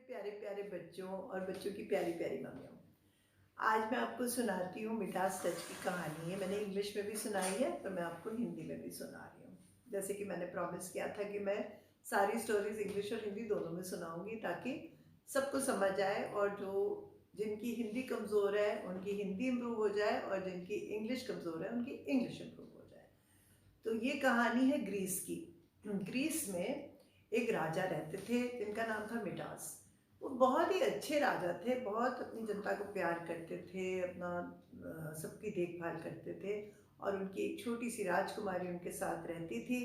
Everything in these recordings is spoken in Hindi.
प्यारे प्यारे बच्चों और बच्चों की प्यारी प्यारी मम्मियों, आज मैं आपको सुनाती हूँ मिठास टच की कहानी है। मैंने इंग्लिश में भी सुनाई है तो मैं आपको हिंदी में भी सुना रही हूँ। जैसे कि मैंने प्रॉमिस किया था कि मैं सारी स्टोरीज इंग्लिश और हिंदी दोनों में सुनाऊंगी ताकि सबको समझ आए, और जो जिनकी हिंदी कमज़ोर है उनकी हिंदी इम्प्रूव हो जाए और जिनकी इंग्लिश कमज़ोर है उनकी इंग्लिश इम्प्रूव हो जाए। तो ये कहानी है ग्रीस की। ग्रीस में एक राजा रहते थे जिनका नाम था मिडास। वो बहुत ही अच्छे राजा थे, बहुत अपनी जनता को प्यार करते थे, अपना सबकी देखभाल करते थे। और उनकी एक छोटी सी राजकुमारी उनके साथ रहती थी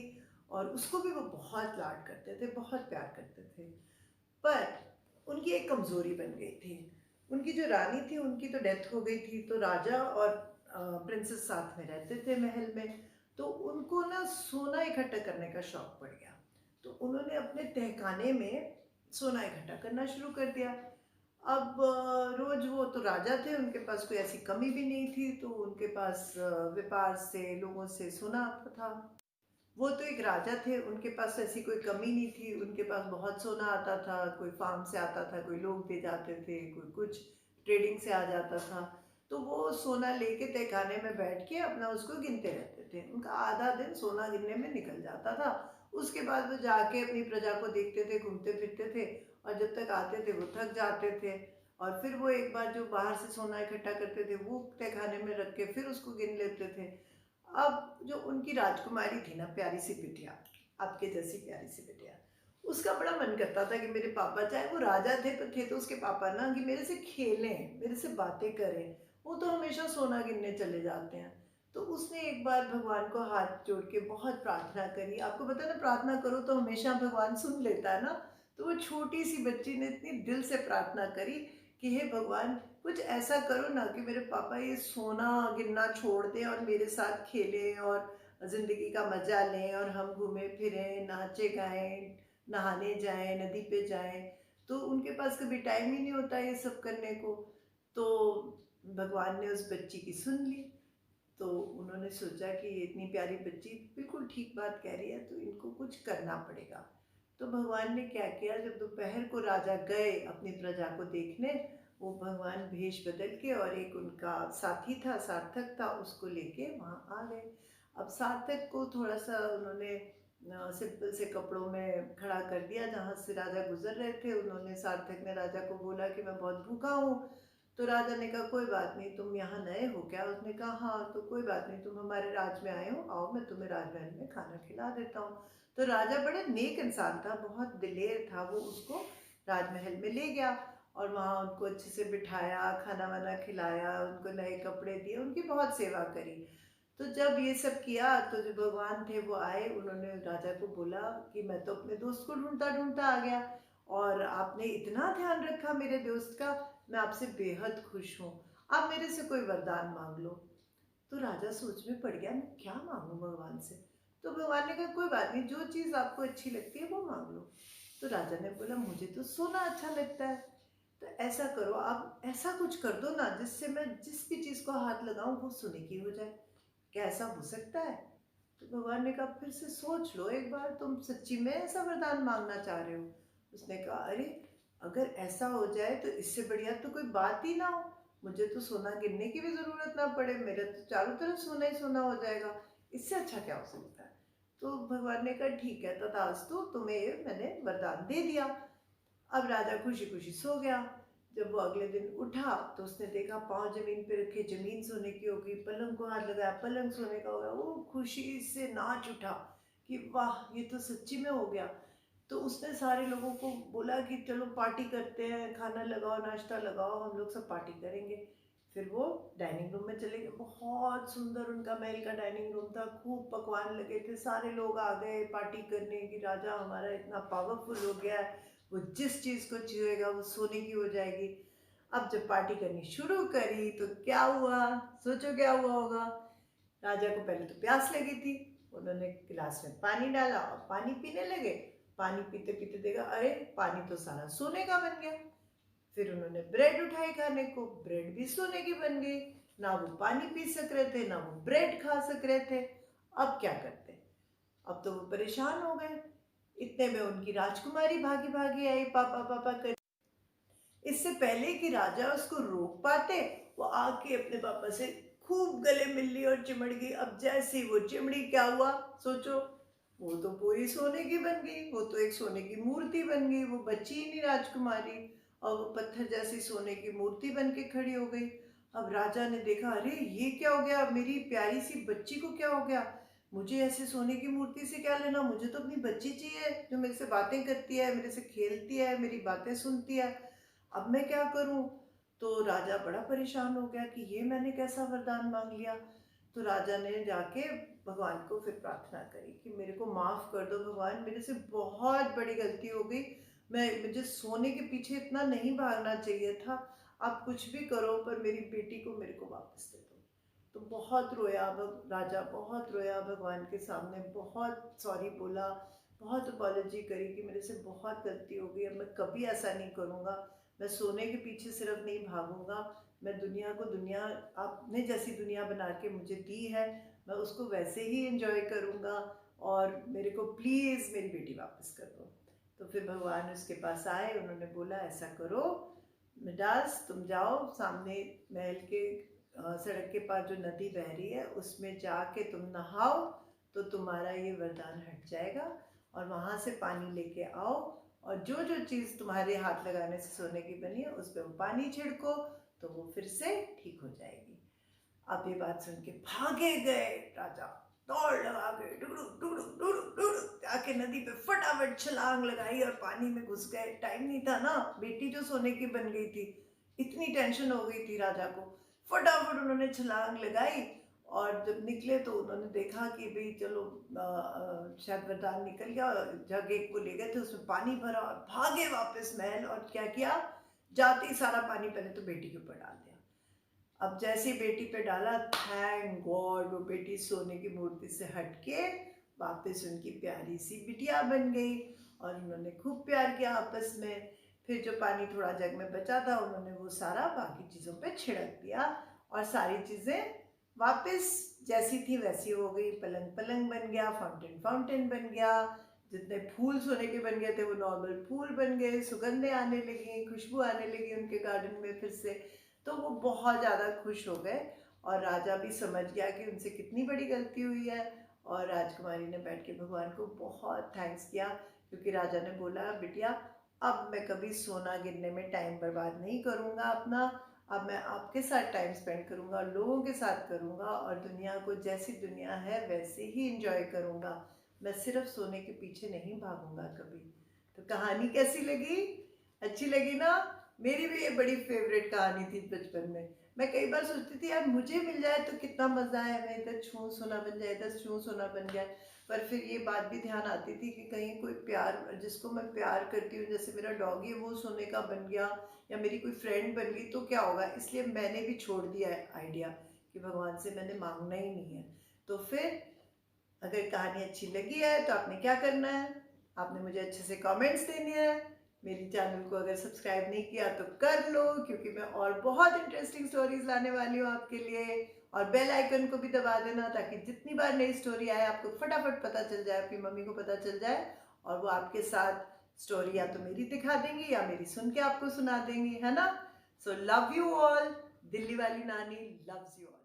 और उसको भी वो बहुत लाड करते थे, बहुत प्यार करते थे। पर उनकी एक कमज़ोरी बन गई थी। उनकी जो रानी थी उनकी तो डेथ हो गई थी, तो राजा और प्रिंसेस साथ में रहते थे महल में। तो उनको ना सोना इकट्ठा करने का शौक पड़ गया। तो उन्होंने अपने तहखाने में सोना इकट्ठा करना शुरू कर दिया। अब रोज वो तो राजा थे, उनके पास कोई ऐसी कमी भी नहीं थी, तो उनके पास व्यापार से लोगों से सोना आता था। वो तो एक राजा थे, उनके पास ऐसी कोई कमी नहीं थी, उनके पास बहुत सोना आता था। कोई फार्म से आता था, कोई लोग दे जाते थे, कोई कुछ ट्रेडिंग से आ जाता था। तो वो सोना लेके तहखाने में बैठ के अपना उसको गिनते रहते थे। उनका आधा दिन सोना गिनने में निकल जाता था। उसके बाद वो जाके अपनी प्रजा को देखते थे, घूमते फिरते थे, और जब तक आते थे वो थक जाते थे। और फिर वो एक बार जो बाहर से सोना इकट्ठा करते थे वो तहखाने में रख के फिर उसको गिन लेते थे। अब जो उनकी राजकुमारी थी ना, प्यारी सी बिटिया, आपके जैसी प्यारी सी बिटिया, उसका बड़ा मन करता था कि मेरे पापा, चाहे वो राजा थे पर थे तो उसके पापा ना, कि मेरे से खेलें, मेरे से बातें करें। वो तो हमेशा सोना गिनने चले जाते हैं। तो उसने एक बार भगवान को हाथ जोड़ के बहुत प्रार्थना करी। आपको पता है ना, प्रार्थना करो तो हमेशा भगवान सुन लेता है ना। तो वो छोटी सी बच्ची ने इतनी दिल से प्रार्थना करी कि हे भगवान, कुछ ऐसा करो ना कि मेरे पापा ये सोना गिनना छोड़ दें और मेरे साथ खेलें और ज़िंदगी का मज़ा लें, और हम घूमें फिरें, नाचे गाएं, नहाने जाएं, नदी पे जाएं। तो उनके पास कभी टाइम ही नहीं होता ये सब करने को। तो भगवान ने उस बच्ची की सुन ली। तो उन्होंने सोचा कि ये इतनी प्यारी बच्ची बिल्कुल ठीक बात कह रही है, तो इनको कुछ करना पड़ेगा। तो भगवान ने क्या किया, जब दोपहर को राजा गए अपनी प्रजा को देखने, वो भगवान भेष बदल के, और एक उनका साथी था, सार्थक था, उसको लेके वहाँ आ गए। अब सार्थक को थोड़ा सा उन्होंने सिंपल से कपड़ों में खड़ा कर दिया जहाँ से राजा गुजर रहे थे। उन्होंने, सार्थक ने राजा को बोला कि मैं बहुत भूखा हूँ। तो राजा ने कहा कोई बात नहीं, तुम यहाँ नए हो क्या? उसने कहा हाँ। तो कोई बात नहीं, तुम हमारे राज में आए हो, आओ मैं तुम्हें राजमहल में खाना खिला देता हूँ। तो राजा बड़ा नेक इंसान था, बहुत दिलेर था। वो उसको राजमहल में ले गया और वहाँ उनको अच्छे से बिठाया, खाना वाना खिलाया, उनको नए कपड़े दिए, उनकी बहुत सेवा करी। तो जब ये सब किया तो जो भगवान थे वो आए, उन्होंने राजा को बोला कि मैं तो अपने दोस्त को ढूंढता ढूंढता आ गया, और आपने इतना ध्यान रखा मेरे दोस्त का, मैं आपसे बेहद खुश हूँ। आप मेरे से कोई वरदान मांग लो। तो राजा सोच में पड़ गया, मैं क्या मांगू भगवान से? तो भगवान ने कहा कोई बात नहीं, जो चीज़ आपको अच्छी लगती है वो मांग लो। तो राजा ने बोला मुझे तो सोना अच्छा लगता है। तो ऐसा करो, आप ऐसा कुछ कर दो ना जिससे मैं जिस भी चीज़ को हाथ लगाऊं वो सोने की हो जाए। क्या ऐसा हो सकता है? तो भगवान ने कहा फिर से सोच लो एक बार, तुम सच्ची में ऐसा वरदान मांगना चाह रहे हो? उसने कहा अरे, अगर ऐसा हो जाए तो इससे बढ़िया तो कोई बात ही ना हो। मुझे तो सोना गिनने की भी जरूरत ना पड़े, मेरा तो चारों तरफ सोना ही सोना हो जाएगा। इससे अच्छा क्या हो सकता है? तो भगवान ने कहा ठीक है, तथास्तु, तुम्हें ये मैंने वरदान दे दिया। अब राजा खुशी खुशी सो गया। जब वो अगले दिन उठा तो उसने देखा पाँव जमीन पे रखे, जमीन सोने की हो गई, पलंग को हाथ लगाया, पलंग सोने का हो गया। वो खुशी से नाच उठा कि वाह, ये तो सच्ची में हो गया। तो उसने सारे लोगों को बोला कि चलो पार्टी करते हैं, खाना लगाओ, नाश्ता लगाओ, हम लोग सब पार्टी करेंगे। फिर वो डाइनिंग रूम में चले गए। बहुत सुंदर उनका महल का डाइनिंग रूम था, खूब पकवान लगे थे, सारे लोग आ गए पार्टी करने कि राजा हमारा इतना पावरफुल हो गया है, वो जिस चीज़ को छुएगा वो सोने की हो जाएगी। अब जब पार्टी करनी शुरू करी तो क्या हुआ? सोचो क्या हुआ होगा। राजा को पहले तो प्यास लगी थी, उन्होंने गिलास में पानी डाला और पानी पीने लगे। पानी पीते पीते देखा अरे, पानी तो सारा सोने का बन गया। फिर उन्होंने ब्रेड उठाई खाने को, ब्रेड भी सोने की बन गई। ना वो पानी पी सक रहे थे, ना वो ब्रेड खा सक रहे थे। अब क्या करते? अब तो वो परेशान हो गए। इतने में उनकी राजकुमारी भागी भागी आई, पापा पापा कर। इससे पहले कि राजा उसको रोक पाते, वो आके अपने पापा से खूब गले मिल ली और चिमड़ गई। अब जैसे ही वो चिमड़ी, क्या हुआ सोचो, वो तो पूरी सोने की बन गई, वो तो एक सोने की मूर्ति बन गई, वो बची ही नहीं राजकुमारी, और वो पत्थर जैसी सोने की मूर्ति बन के खड़ी हो गई। अब राजा ने देखा, अरे ये क्या हो गया, मेरी प्यारी सी बच्ची को क्या हो गया, मुझे ऐसे सोने की मूर्ति से क्या लेना, मुझे तो अपनी बच्ची चाहिए जो मेरे से बातें करती है, मेरे से खेलती है, मेरी बातें सुनती है, अब मैं क्या करूं। तो राजा बड़ा परेशान हो गया कि ये मैंने कैसा वरदान मांग लिया। तो राजा ने जाके भगवान को फिर प्रार्थना करी कि मेरे को माफ़ कर दो भगवान, मेरे से बहुत बड़ी गलती हो गई, मुझे सोने के पीछे इतना नहीं भागना चाहिए था, आप कुछ भी करो पर मेरी बेटी को मेरे को वापस दे दो। तो बहुत रोया राजा, बहुत रोया भगवान के सामने, बहुत सॉरी बोला, बहुत अपॉलॉजी करी कि मेरे से बहुत गलती हो गई, अब मैं कभी ऐसा नहीं करूँगा, मैं सोने के पीछे सिर्फ नहीं भागूंगा, मैं दुनिया को, दुनिया आपने जैसी दुनिया बना के मुझे दी है, मैं उसको वैसे ही एंजॉय करूँगा, और मेरे को प्लीज़ मेरी बेटी वापस कर दो। तो फिर भगवान उसके पास आए, उन्होंने बोला ऐसा करो मिडास, तुम जाओ सामने महल के सड़क के पास जो नदी बह रही है उसमें जाके तुम नहाओ, तो तुम्हारा ये वरदान हट जाएगा, और वहाँ से पानी लेके आओ, और जो जो चीज़ तुम्हारे हाथ लगाने से सोने की बनी है उस पर वो पानी छिड़को, तो वो फिर से ठीक हो जाएगी। अब ये बात सुन के भागे गए राजा, दौड़ लगा के डुगडुग डुगडुग डुगडुग डुगडुग आके नदी पे फटाफट छलांग लगाई और पानी में घुस गए। टाइम नहीं था ना, बेटी जो सोने की बन गई थी, इतनी टेंशन हो गई थी राजा को। फटाफट उन्होंने छलांग लगाई, और जब निकले तो उन्होंने देखा कि भाई चलो शायद वरदान निकल गया, जग एक को ले गए थे उसमें पानी भरा और भागे वापस महल, और क्या किया, जाते ही सारा पानी पहले तो बेटी के ऊपर डाल दिया। अब जैसे ही बेटी पे डाला, थैंक गॉड वो बेटी सोने की मूर्ति से हटके वापस उनकी प्यारी सी बिटिया बन गई, और उन्होंने खूब प्यार किया आपस में। फिर जो पानी थोड़ा जग में बचा था उन्होंने वो सारा बाकी चीज़ों पे छिड़क दिया, और सारी चीज़ें वापस जैसी थी वैसी हो गई। पलंग पलंग बन गया, फाउंटेन फाउंटेन बन गया, जितने फूल सोने के बन गए थे वो नॉर्मल फूल बन गए, सुगंधें आने लगी, खुशबू आने लगी उनके गार्डन में फिर से। तो वो बहुत ज़्यादा खुश हो गए, और राजा भी समझ गया कि उनसे कितनी बड़ी गलती हुई है, और राजकुमारी ने बैठ के भगवान को बहुत थैंक्स किया, क्योंकि राजा ने बोला बिटिया अब मैं कभी सोना गिनने में टाइम बर्बाद नहीं करूँगा अपना, अब मैं आपके साथ टाइम स्पेंड करूँगा, लोगों के साथ करूँगा, और दुनिया को जैसी दुनिया है वैसे ही इंजॉय करूँगा, मैं सिर्फ सोने के पीछे नहीं भागूंगा कभी। तो कहानी कैसी लगी, अच्छी लगी ना। मेरी भी ये बड़ी फेवरेट कहानी थी बचपन में। मैं कई बार सोचती थी यार मुझे मिल जाए तो कितना मज़ा है, मैं इधर छू सोना बन जाए, इधर छू सोना बन जाए। पर फिर ये बात भी ध्यान आती थी कि कहीं कोई प्यार, जिसको मैं प्यार करती हूँ, जैसे मेरा डॉगी है वो सोने का बन गया, या मेरी कोई फ्रेंड बन गई, तो क्या होगा। इसलिए मैंने भी छोड़ दिया है आइडिया कि भगवान से मैंने मांगना ही नहीं है। तो फिर अगर कहानी अच्छी लगी है तो आपने क्या करना है, आपने मुझे अच्छे से कमेंट्स देने हैं। मेरी चैनल को अगर सब्सक्राइब नहीं किया तो कर लो, क्योंकि मैं और बहुत इंटरेस्टिंग स्टोरीज लाने वाली हूँ आपके लिए। और बेल आइकन को भी दबा देना, ताकि जितनी बार नई स्टोरी आए आपको फटाफट पता चल जाए, आपकी मम्मी को पता चल जाए, और वो आपके साथ स्टोरी या तो मेरी दिखा देंगी या मेरी सुन के आपको सुना देंगी, है ना। So love you all, Delhi वाली नानी लव्स यू ऑल।